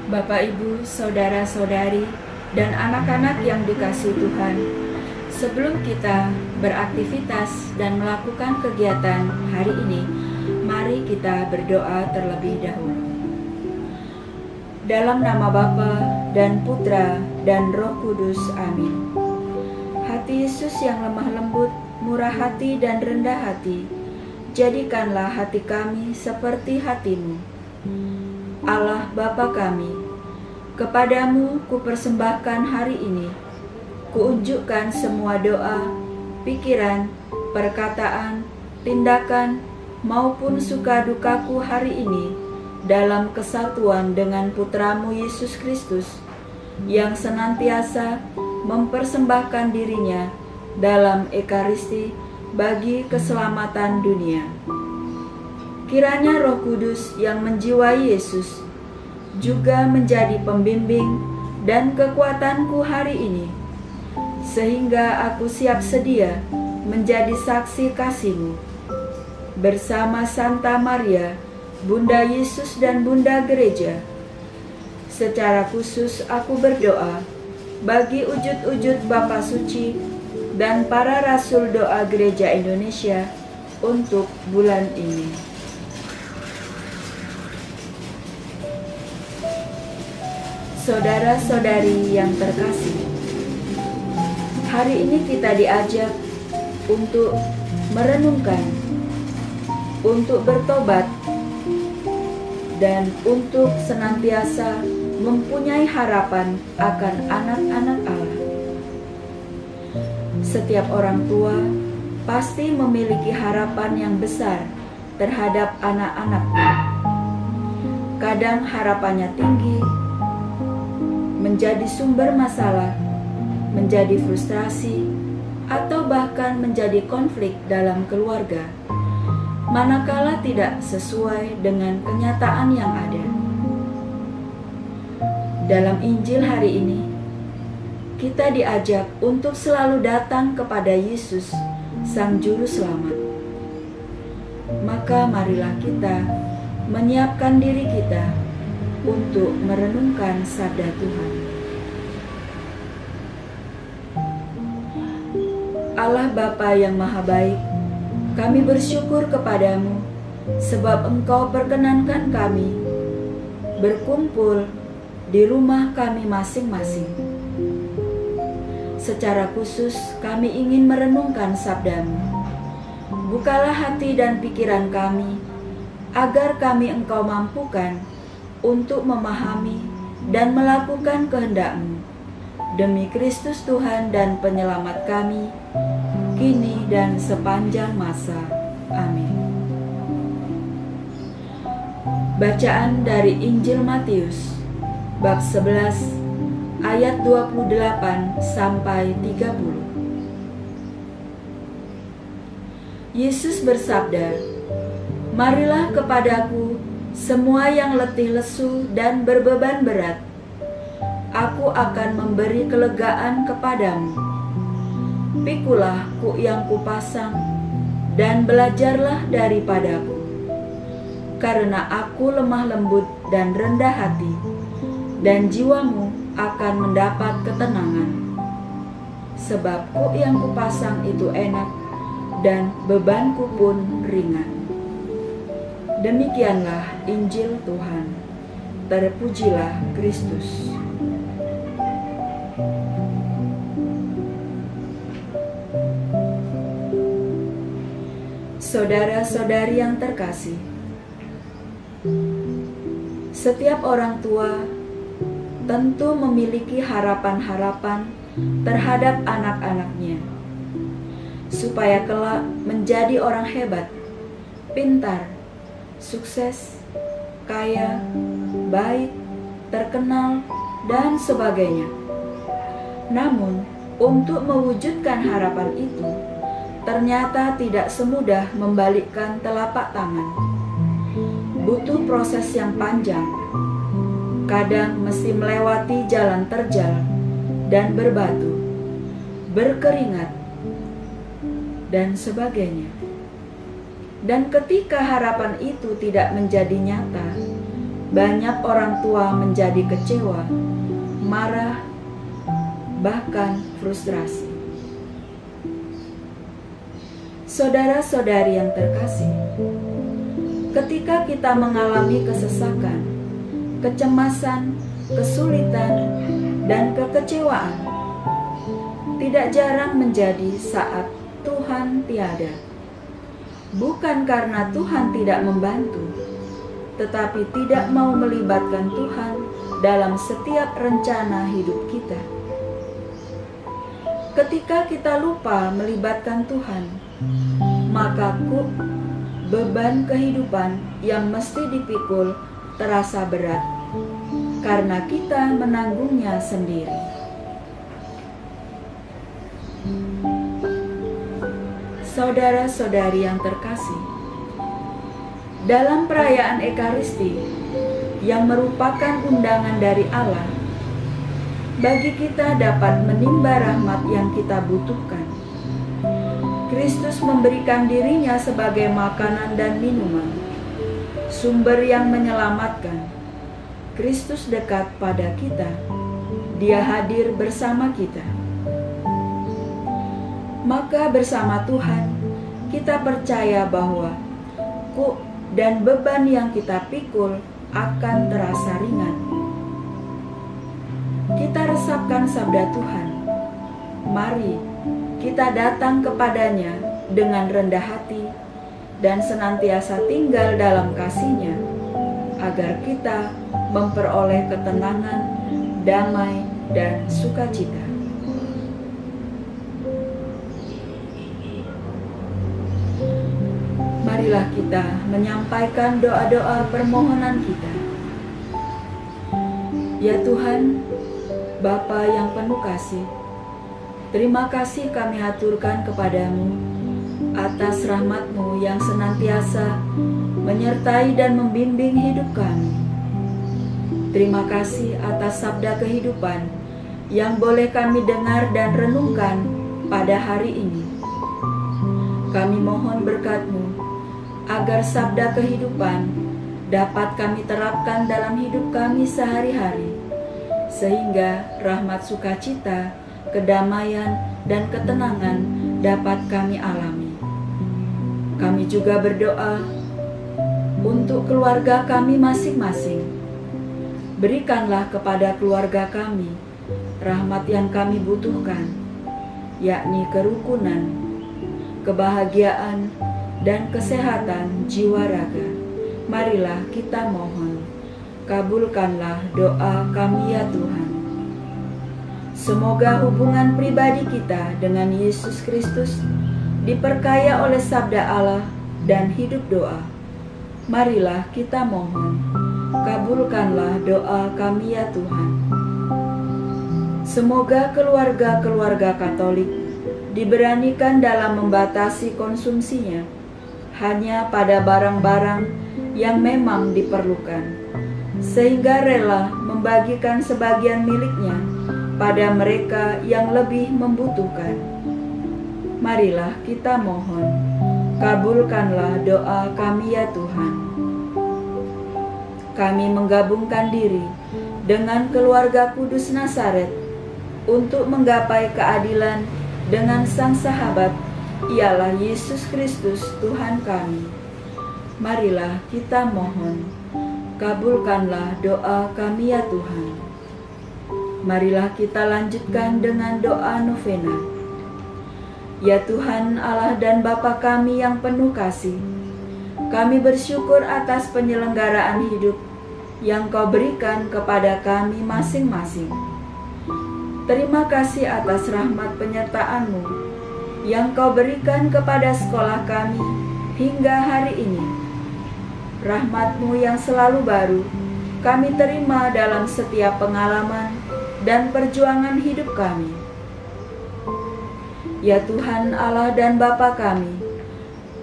Bapak, Ibu, saudara-saudari, dan anak-anak yang dikasihi Tuhan, sebelum kita beraktivitas dan melakukan kegiatan hari ini, mari kita berdoa terlebih dahulu. Dalam nama Bapa dan Putra dan Roh Kudus, amin. Hati Yesus yang lemah lembut, murah hati dan rendah hati, jadikanlah hati kami seperti hati-Mu. Allah Bapa kami, kepadamu kupersembahkan hari ini, kuunjukkan semua doa, pikiran, perkataan, tindakan, maupun suka dukaku hari ini dalam kesatuan dengan Putramu Yesus Kristus, yang senantiasa mempersembahkan dirinya dalam Ekaristi bagi keselamatan dunia. Kiranya Roh Kudus yang menjiwai Yesus juga menjadi pembimbing dan kekuatanku hari ini, sehingga aku siap sedia menjadi saksi kasih-Mu. Bersama Santa Maria, Bunda Yesus dan Bunda Gereja, secara khusus aku berdoa bagi wujud-wujud Bapa Suci dan para Rasul Doa Gereja Indonesia untuk bulan ini. Saudara-saudari yang terkasih, hari ini kita diajak untuk merenungkan, untuk bertobat, dan untuk senantiasa mempunyai harapan akan anak-anak Allah. Setiap orang tua pasti memiliki harapan yang besar terhadap anak-anaknya. Kadang harapannya tinggi, menjadi sumber masalah, menjadi frustrasi, atau bahkan menjadi konflik dalam keluarga, manakala tidak sesuai dengan kenyataan yang ada. Dalam Injil hari ini, kita diajak untuk selalu datang kepada Yesus, Sang Juru Selamat. Maka marilah kita menyiapkan diri kita untuk merenungkan sabda Tuhan. Allah Bapa yang Maha Baik, kami bersyukur kepadamu sebab Engkau perkenankan kami berkumpul di rumah kami masing-masing. Secara khusus kami ingin merenungkan sabda-Mu. Bukalah hati dan pikiran kami, agar kami Engkau mampukan untuk memahami dan melakukan kehendak-Mu, demi Kristus Tuhan dan Penyelamat kami, kini dan sepanjang masa. Amin. Bacaan dari Injil Matius, bab 11, ayat 28 sampai 30. Yesus bersabda, "Marilah kepadaku semua yang letih lesu dan berbeban berat, aku akan memberi kelegaan kepadamu. Pikulah kuk yang kupasang, dan belajarlah daripadaku, karena aku lemah lembut dan rendah hati, dan jiwamu akan mendapat ketenangan. Sebab kuk yang kupasang itu enak, dan bebanku pun ringan." Demikianlah Injil Tuhan. Terpujilah Kristus. Saudara-saudari yang terkasih, setiap orang tua tentu memiliki harapan-harapan terhadap anak-anaknya, supaya kelak menjadi orang hebat, pintar, sukses, kaya, baik, terkenal, dan sebagainya. Namun, untuk mewujudkan harapan itu, ternyata tidak semudah membalikkan telapak tangan. Butuh proses yang panjang. Kadang mesti melewati jalan terjal dan berbatu, berkeringat, dan sebagainya. Dan ketika harapan itu tidak menjadi nyata, banyak orang tua menjadi kecewa, marah, bahkan frustrasi. Saudara-saudari yang terkasih, ketika kita mengalami kesesakan, kecemasan, kesulitan, dan kekecewaan, tidak jarang menjadi saat Tuhan tiada. Bukan karena Tuhan tidak membantu, tetapi tidak mau melibatkan Tuhan dalam setiap rencana hidup kita. Ketika kita lupa melibatkan Tuhan, maka beban kehidupan yang mesti dipikul terasa berat, karena kita menanggungnya sendiri. Saudara-saudari yang terkasih, dalam perayaan Ekaristi yang merupakan undangan dari Allah, bagi kita dapat menimba rahmat yang kita butuhkan. Kristus memberikan dirinya sebagai makanan dan minuman, sumber yang menyelamatkan. Kristus dekat pada kita, Dia hadir bersama kita. Maka bersama Tuhan, kita percaya bahwa dan beban yang kita pikul akan terasa ringan. Kita resapkan sabda Tuhan. Mari kita datang kepadanya dengan rendah hati dan senantiasa tinggal dalam kasih-Nya, agar kita memperoleh ketenangan, damai, dan sukacita. Marilah kita menyampaikan doa-doa permohonan kita. Ya Tuhan, Bapa yang penuh kasih, terima kasih kami haturkan kepadamu atas rahmat-Mu yang senantiasa menyertai dan membimbing hidup kami. Terima kasih atas sabda kehidupan yang boleh kami dengar dan renungkan pada hari ini. Kami mohon berkat-Mu agar sabda kehidupan dapat kami terapkan dalam hidup kami sehari-hari, sehingga rahmat sukacita, kedamaian, dan ketenangan dapat kami alami. Kami juga berdoa untuk keluarga kami masing-masing. Berikanlah kepada keluarga kami rahmat yang kami butuhkan, yakni kerukunan, kebahagiaan, dan kesehatan jiwa raga. Marilah kita mohon, kabulkanlah doa kami ya Tuhan. Semoga hubungan pribadi kita dengan Yesus Kristus diperkaya oleh sabda Allah dan hidup doa. Marilah kita mohon, kabulkanlah doa kami ya Tuhan. Semoga keluarga-keluarga Katolik diberanikan dalam membatasi konsumsinya hanya pada barang-barang yang memang diperlukan, sehingga rela membagikan sebagian miliknya pada mereka yang lebih membutuhkan. Marilah kita mohon, kabulkanlah doa kami ya Tuhan. Kami menggabungkan diri dengan keluarga Kudus Nazaret untuk menggapai keadilan dengan Sang Sahabat, ialah Yesus Kristus Tuhan kami. Marilah kita mohon, kabulkanlah doa kami ya Tuhan. Marilah kita lanjutkan dengan doa novena. Ya Tuhan Allah dan Bapa kami yang penuh kasih, kami bersyukur atas penyelenggaraan hidup yang Kau berikan kepada kami masing-masing. Terima kasih atas rahmat penyertaan-Mu yang Kau berikan kepada sekolah kami hingga hari ini. Rahmat-Mu yang selalu baru kami terima dalam setiap pengalaman dan perjuangan hidup kami. Ya Tuhan Allah dan Bapa kami,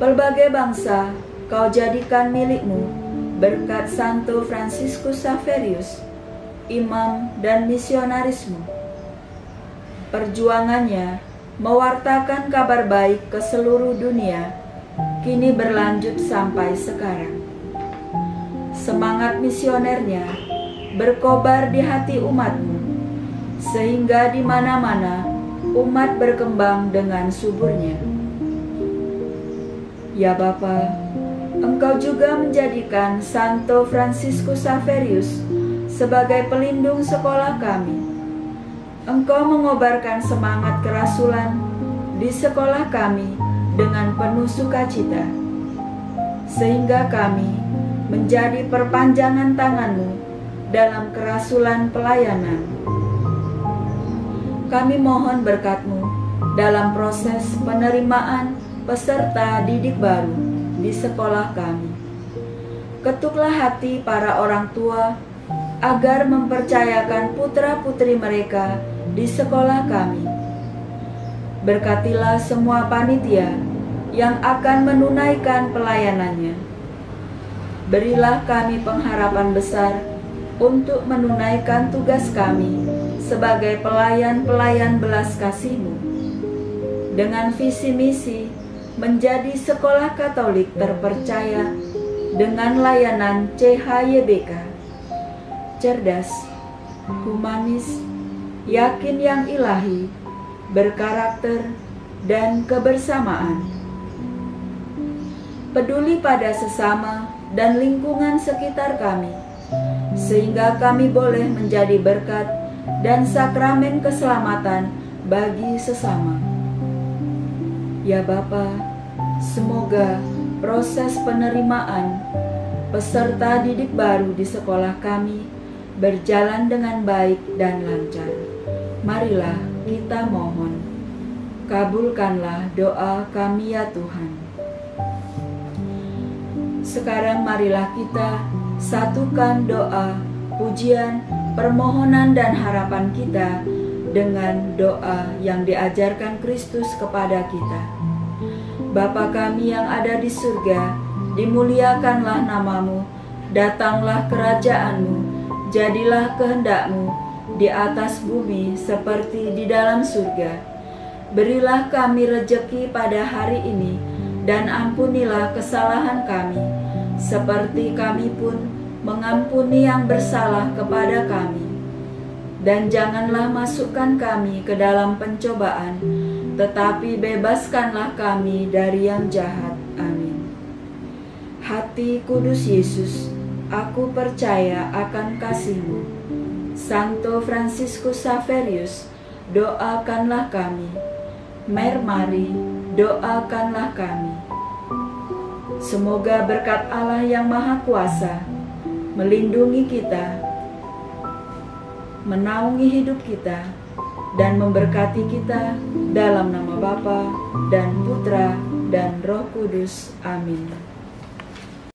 pelbagai bangsa Kau jadikan milik-Mu berkat Santo Fransiskus Xaverius, imam dan misionaris-Mu. Perjuangannya mewartakan kabar baik ke seluruh dunia kini berlanjut sampai sekarang. semangat misionernya berkobar di hati umat-Mu, sehingga di mana-mana umat berkembang dengan suburnya. Ya Bapa, Engkau juga menjadikan Santo Fransiskus Xaverius sebagai pelindung sekolah kami. Engkau mengobarkan semangat kerasulan di sekolah kami dengan penuh sukacita, sehingga kami menjadi perpanjangan tangan-Mu dalam kerasulan pelayanan. Kami mohon berkat-Mu dalam proses penerimaan peserta didik baru di sekolah kami. Ketuklah hati para orang tua agar mempercayakan putra-putri mereka di sekolah kami. Berkatilah semua panitia yang akan menunaikan pelayanannya. Berilah kami pengharapan besar untuk menunaikan tugas kami sebagai pelayan-pelayan belas kasih-Mu, dengan visi misi menjadi sekolah Katolik terpercaya dengan layanan CHYBK, cerdas, humanis, yakin yang ilahi, berkarakter, dan kebersamaan. Peduli pada sesama dan lingkungan sekitar kami, sehingga kami boleh menjadi berkat dan sakramen keselamatan bagi sesama. Ya Bapa, semoga proses penerimaan peserta didik baru di sekolah kami berjalan dengan baik dan lancar. Marilah kita mohon, kabulkanlah doa kami ya Tuhan. Sekarang marilah kita satukan doa, pujian, permohonan dan harapan kita dengan doa yang diajarkan Kristus kepada kita. Bapa kami yang ada di surga, dimuliakanlah nama-Mu, datanglah kerajaan-Mu, jadilah kehendak-Mu di atas bumi seperti di dalam surga. Berilah kami rejeki pada hari ini, dan ampunilah kesalahan kami, seperti kami pun mengampuni yang bersalah kepada kami. Dan janganlah masukkan kami ke dalam pencobaan, tetapi bebaskanlah kami dari yang jahat. Amin. Hati kudus Yesus, aku percaya akan kasih-Mu. Santo Fransiskus Xaverius, doakanlah kami. Mer Mari, doakanlah kami. Semoga berkat Allah yang Maha Kuasa melindungi kita, menaungi hidup kita, dan memberkati kita dalam nama Bapa dan Putra dan Roh Kudus. Amin.